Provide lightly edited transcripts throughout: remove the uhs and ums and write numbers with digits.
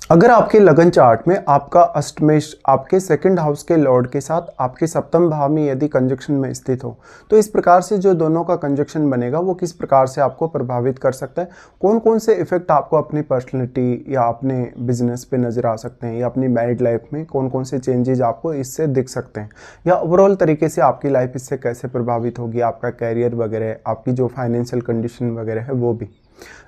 अगर आपके लगन चार्ट में आपका अष्टमेश आपके सेकंड हाउस के लॉर्ड के साथ आपके सप्तम भाव में यदि कंजक्शन में स्थित हो, तो इस प्रकार से जो दोनों का कंजक्शन बनेगा वो किस प्रकार से आपको प्रभावित कर सकता है, कौन कौन से इफेक्ट आपको अपनी पर्सनैलिटी या अपने बिजनेस पे नज़र आ सकते हैं, या अपनी मैरिड लाइफ में कौन कौन से चेंजेस आपको इससे दिख सकते हैं, या ओवरऑल तरीके से आपकी लाइफ इससे कैसे प्रभावित होगी, आपका कैरियर वगैरह, आपकी जो फाइनेंशियल कंडीशन वगैरह है वो भी।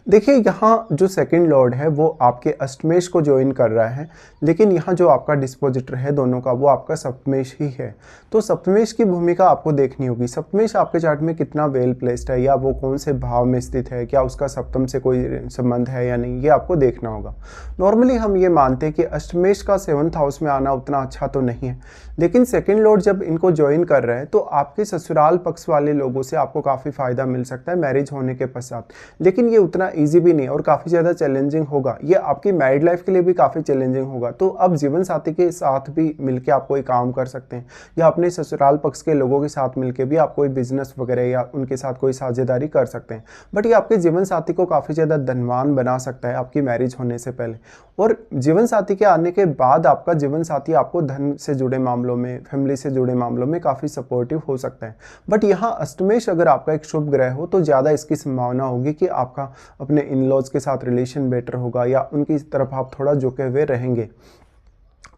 देखिए, यहाँ जो सेकंड लॉर्ड है वो आपके अष्टमेश को ज्वाइन कर रहा है, लेकिन यहाँ जो आपका डिस्पोजिटर है दोनों का वो आपका सप्तमेश ही है। तो सप्तमेश की भूमिका आपको देखनी होगी। सप्तमेश आपके चार्ट में कितना वेल प्लेस्ड है, या वो कौन से भाव में स्थित है, क्या उसका सप्तम से कोई संबंध है या नहीं, ये आपको देखना होगा। नॉर्मली हम ये मानते हैं कि अष्टमेश का 7th हाउस में आना उतना अच्छा तो नहीं है, लेकिन सेकेंड लॉर्ड जब इनको ज्वाइन कर रहे हैं तो आपके ससुराल पक्ष वाले लोगों से आपको काफ़ी फायदा मिल सकता है मैरिज होने के पश्चात। लेकिन ये उतना ईजी भी नहीं और काफ़ी ज़्यादा चैलेंजिंग होगा। ये आपकी मैरिड लाइफ के लिए भी काफ़ी चैलेंजिंग होगा। तो अब जीवन साथी के साथ भी मिलके आप कोई काम कर सकते हैं, या अपने ससुराल पक्ष के लोगों के साथ मिलके भी आप कोई बिजनेस वगैरह या उनके साथ कोई साझेदारी कर सकते हैं। बट ये आपके जीवन साथी को काफ़ी ज़्यादा धनवान बना सकता है आपकी मैरिज होने से पहले, और जीवन साथी के आने के बाद आपका जीवन साथी आपको धन से जुड़े मामलों में, फैमिली से जुड़े मामलों में काफ़ी सपोर्टिव हो सकता है। बट यहाँ अष्टमेश अगर आपका एक शुभ ग्रह हो तो ज़्यादा इसकी संभावना होगी कि आपका अपने इन लॉज के साथ रिलेशन बेटर होगा, या उनकी तरफ आप थोड़ा झुके हुए रहेंगे।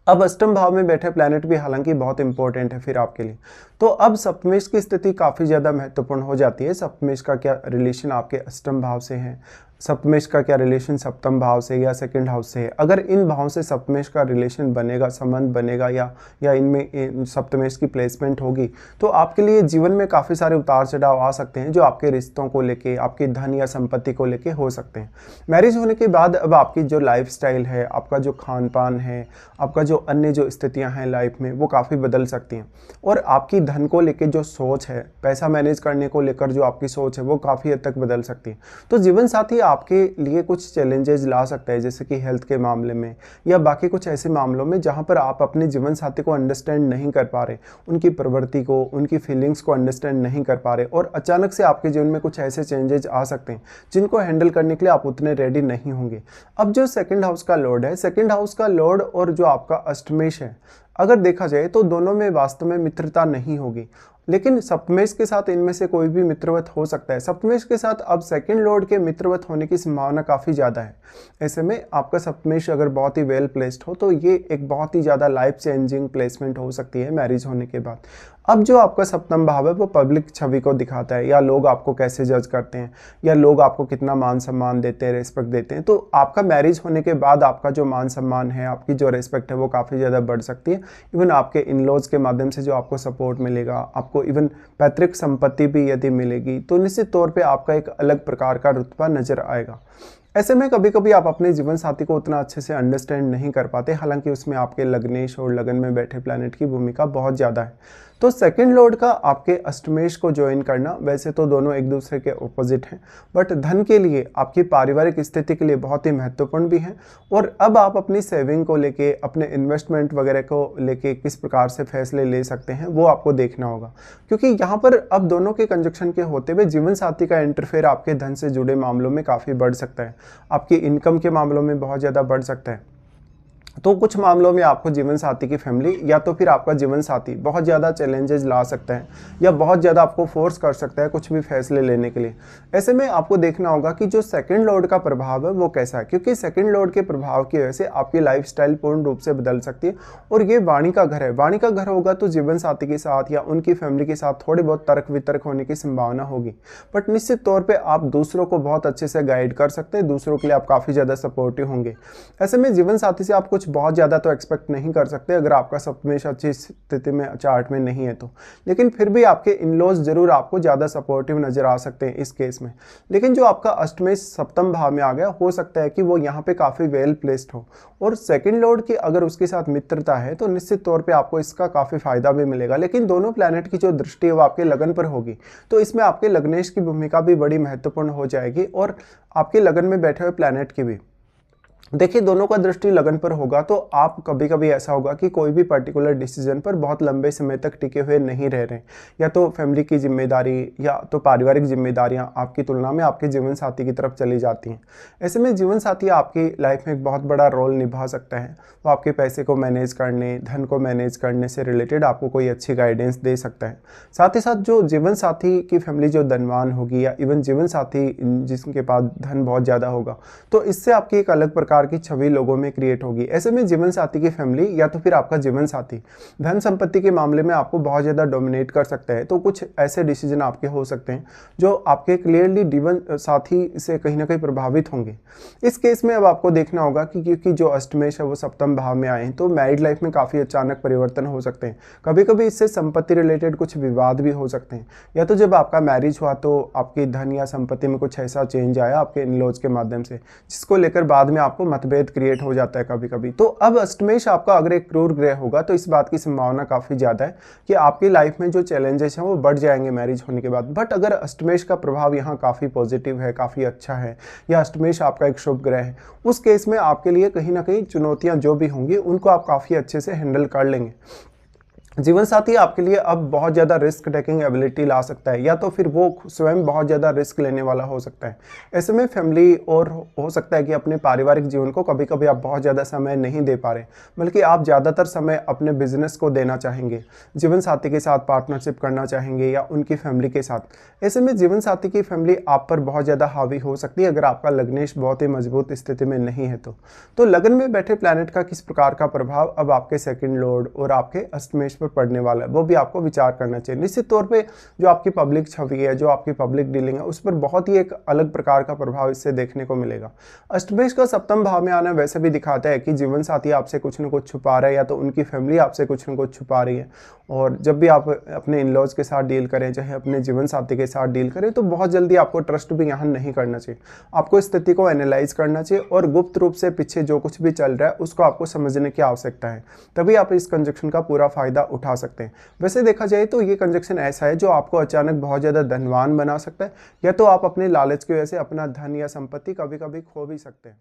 अब अष्टम भाव में बैठे प्लैनेट भी हालांकि बहुत इंपॉर्टेंट है फिर आपके लिए। तो अब सप्तमेश की स्थिति काफ़ी ज़्यादा महत्वपूर्ण हो जाती है। सप्तमेश का क्या रिलेशन आपके अष्टम भाव से है, सप्तमेश का क्या रिलेशन सप्तम भाव से या सेकंड हाउस से है। अगर इन भाव से सप्तमेश का रिलेशन बनेगा, संबंध बनेगा, या इनमें सप्तमेश की प्लेसमेंट होगी, तो आपके लिए जीवन में काफ़ी सारे उतार चढ़ाव आ सकते हैं जो आपके रिश्तों को लेके, आपके धन या संपत्ति को लेके हो सकते हैं। मैरिज होने के बाद अब आपकी जो लाइफ स्टाइल है, आपका जो खान पान है, आपका जो अन्य जो स्थितियां हैं लाइफ में, वो काफ़ी बदल सकती हैं। और आपकी धन को लेके जो सोच है, पैसा मैनेज करने को लेकर जो आपकी सोच है, वो काफ़ी हद तक बदल सकती है। तो जीवन साथी आपके लिए कुछ चैलेंजेस ला सकता है, जैसे कि हेल्थ के मामले में या बाकी कुछ ऐसे मामलों में जहां पर आप अपने जीवन साथी को अंडरस्टैंड नहीं कर पा रहे, उनकी प्रवृत्ति को, उनकी फीलिंग्स को अंडरस्टैंड नहीं कर पा रहे, और अचानक से आपके जीवन में कुछ ऐसे चेंजेस आ सकते हैं जिनको हैंडल करने के लिए आप उतने रेडी नहीं होंगे। अब जो सेकंड हाउस का लॉर्ड है, सेकंड हाउस का लॉर्ड और जो आपका अष्टमेश है, अगर देखा जाए तो दोनों में वास्तव में मित्रता नहीं होगी, लेकिन सप्तमेश के साथ इनमें से कोई भी मित्रवत हो सकता है। सप्तमेश के साथ अब सेकंड लॉर्ड के मित्रवत होने की संभावना काफ़ी ज़्यादा है। ऐसे में आपका सप्तमेश अगर बहुत ही वेल प्लेस्ड हो तो ये एक बहुत ही ज़्यादा लाइफ चेंजिंग प्लेसमेंट हो सकती है मैरिज होने के बाद। अब जो आपका सप्तम भाव है वो पब्लिक छवि को दिखाता है, या लोग आपको कैसे जज करते हैं, या लोग आपको कितना मान सम्मान देते हैं, रेस्पेक्ट देते हैं। तो आपका मैरिज होने के बाद आपका जो मान सम्मान है, आपकी जो रेस्पेक्ट है, वो काफ़ी ज़्यादा बढ़ सकती है। इवन आपके इन लॉज के माध्यम से जो आपको सपोर्ट मिलेगा, आपको इवन पैतृक संपत्ति भी यदि मिलेगी, तो निश्चित तौर पे आपका एक अलग प्रकार का रुतबा नजर आएगा। ऐसे में कभी कभी आप अपने जीवन साथी को उतना अच्छे से अंडरस्टैंड नहीं कर पाते, हालांकि उसमें आपके लग्नेश और लगन में बैठे प्लैनेट की भूमिका बहुत ज़्यादा है। तो सेकंड लॉर्ड का आपके अष्टमेश को ज्वाइन करना, वैसे तो दोनों एक दूसरे के ऑपोजिट हैं, बट धन के लिए, आपकी पारिवारिक स्थिति के लिए बहुत ही महत्वपूर्ण भी है। और अब आप अपनी सेविंग को लेके, अपने इन्वेस्टमेंट वगैरह को लेके किस प्रकार से फैसले ले सकते हैं वो आपको देखना होगा, क्योंकि यहाँ पर अब दोनों के कंजक्शन के होते हुए जीवन साथी का इंटरफेयर आपके धन से जुड़े मामलों में काफ़ी बढ़ सकता है, आपकी इनकम के मामलों में बहुत ज़्यादा बढ़ सकता है। तो कुछ मामलों में आपको जीवन साथी की फैमिली या तो फिर आपका जीवन साथी बहुत ज़्यादा चैलेंजेस ला सकता है, या बहुत ज़्यादा आपको फोर्स कर सकता है कुछ भी फैसले लेने के लिए। ऐसे में आपको देखना होगा कि जो सेकंड लॉर्ड का प्रभाव है वो कैसा है, क्योंकि सेकंड लॉर्ड के प्रभाव की वजह से आपकी लाइफस्टाइल पूर्ण रूप से बदल सकती है। और ये वाणी का घर है, वाणी का घर होगा तो जीवन साथी के साथ या उनकी फैमिली के साथ थोड़ी बहुत तर्क वितर्क होने की संभावना होगी, बट निश्चित तौर पर आप दूसरों को बहुत अच्छे से गाइड कर सकते हैं, दूसरों के लिए आप काफ़ी ज़्यादा सपोर्टिव होंगे। ऐसे में जीवन साथी से आप कुछ बहुत ज़्यादा तो एक्सपेक्ट नहीं कर सकते अगर आपका सप्तमेश अच्छी स्थिति में चार्ट में नहीं है तो, लेकिन फिर भी आपके इन लॉज जरूर आपको ज़्यादा सपोर्टिव नजर आ सकते हैं इस केस में। लेकिन जो आपका अष्टमेश सप्तम भाव में आ गया, हो सकता है कि वो यहाँ पे काफ़ी वेल प्लेस्ड हो, और सेकंड लॉर्ड की अगर उसके साथ मित्रता है तो निश्चित तौर पर आपको इसका काफ़ी फायदा भी मिलेगा। लेकिन दोनों प्लैनेट की जो दृष्टि है वो आपके लगन पर होगी, तो इसमें आपके लग्नेश की भूमिका भी बड़ी महत्वपूर्ण हो जाएगी, और आपके लगन में बैठे हुए प्लैनेट की भी। देखिए, दोनों का दृष्टि लगन पर होगा तो आप कभी कभी ऐसा होगा कि कोई भी पर्टिकुलर डिसीजन पर बहुत लंबे समय तक टिके हुए नहीं रह रहे, या तो फैमिली की जिम्मेदारी या तो पारिवारिक जिम्मेदारियां आपकी तुलना में आपके जीवन साथी की तरफ चली जाती हैं। ऐसे में जीवन साथी आपकी लाइफ में एक बहुत बड़ा रोल निभा सकता है। वो आपके पैसे को मैनेज करने, धन को मैनेज करने से रिलेटेड आपको कोई अच्छी गाइडेंस दे सकता है। साथ ही साथ जो जीवन साथी की फैमिली जो धनवान होगी, या इवन जीवन साथी जिसके पास धन बहुत ज़्यादा होगा, तो इससे आपकी एक अलग प्रकार की छवि लोगों में क्रिएट होगी। ऐसे में जीवन साथी की फैमिली या तो फिर आपका जीवन साथी धन संपत्ति के मामले में आपको बहुत ज़्यादा डोमिनेट कर सकता है। तो कुछ ऐसे डिसीजन आपके हो सकते हैं जो आपके क्लियरली जीवन साथी से कहीं ना कहीं प्रभावित होंगे। इस केस में अब आपको देखना होगा कि क्योंकि जो अष्टमेश है वो सप्तम भाव में आए हैं, तो मैरिड लाइफ में काफ़ी अचानक परिवर्तन हो सकते हैं। कभी कभी इससे संपत्ति रिलेटेड कुछ विवाद भी हो सकते हैं, या तो जब आपका मैरिज हुआ तो आपकी धन या संपत्ति में कुछ ऐसा चेंज आया आपके इन लॉज के माध्यम से, जिसको लेकर बाद में आपको मतभेद क्रिएट हो जाता है कभी कभी। तो अब अष्टमेश आपका अगर एक क्रूर ग्रह होगा तो इस बात की संभावना काफ़ी ज़्यादा है कि आपकी लाइफ में जो चैलेंजेस हैं वो बढ़ जाएंगे मैरिज होने के बाद। बट अगर अष्टमेश का प्रभाव यहाँ काफ़ी पॉजिटिव है, काफ़ी अच्छा है, या अष्टमेश आपका एक शुभ ग्रह है, उस केस में आपके लिए कहीं ना कहीं चुनौतियाँ जो भी होंगी उनको आप काफ़ी अच्छे से हैंडल कर लेंगे। जीवन साथी आपके लिए अब बहुत ज़्यादा रिस्क टेकिंग एबिलिटी ला सकता है, या तो फिर वो स्वयं बहुत ज़्यादा रिस्क लेने वाला हो सकता है। ऐसे में फैमिली और हो सकता है कि अपने पारिवारिक जीवन को कभी कभी आप बहुत ज़्यादा समय नहीं दे पा रहे, बल्कि आप ज़्यादातर समय अपने बिजनेस को देना चाहेंगे, जीवन साथी के साथ पार्टनरशिप करना चाहेंगे या उनकी फैमिली के साथ। ऐसे में जीवन साथी की फैमिली आप पर बहुत ज़्यादा हावी हो सकती है अगर आपका लग्नेश बहुत ही मजबूत स्थिति में नहीं है तो लगन में बैठे प्लैनेट का किस प्रकार का प्रभाव अब आपके सेकंड लॉर्ड और आपके अष्टमेश पर पड़ने वाला है, वो भी आपको विचार करना चाहिए। निश्चित तौर पे जो आपकी पब्लिक छवि है, जो आपकी पब्लिक डीलिंग है, उस पर बहुत ही एक अलग प्रकार का प्रभाव इससे देखने को मिलेगा। अष्टमेश का सप्तम भाव में आना वैसे भी दिखाता है कि जीवन साथी आपसे कुछ न कुछ छुपा रहा है, या तो उनकी फैमिली आपसे कुछ न कुछ छुपा रही है। और जब भी आप अपने इन लॉज के साथ डील करें, चाहे अपने जीवन साथी के साथ डील करें, तो बहुत जल्दी आपको ट्रस्ट भी यहाँ नहीं करना चाहिए। आपको स्थिति को एनालाइज करना चाहिए और गुप्त रूप से पीछे जो कुछ भी चल रहा है उसको आपको समझने की आवश्यकता है, तभी आप इस कंजक्शन का पूरा फायदा उठा सकते हैं। वैसे देखा जाए तो ये कंजक्शन ऐसा है जो आपको अचानक बहुत ज़्यादा धनवान बना सकता है, या तो आप अपने लालच की वजह से अपना धन या संपत्ति कभी कभी खो भी सकते हैं।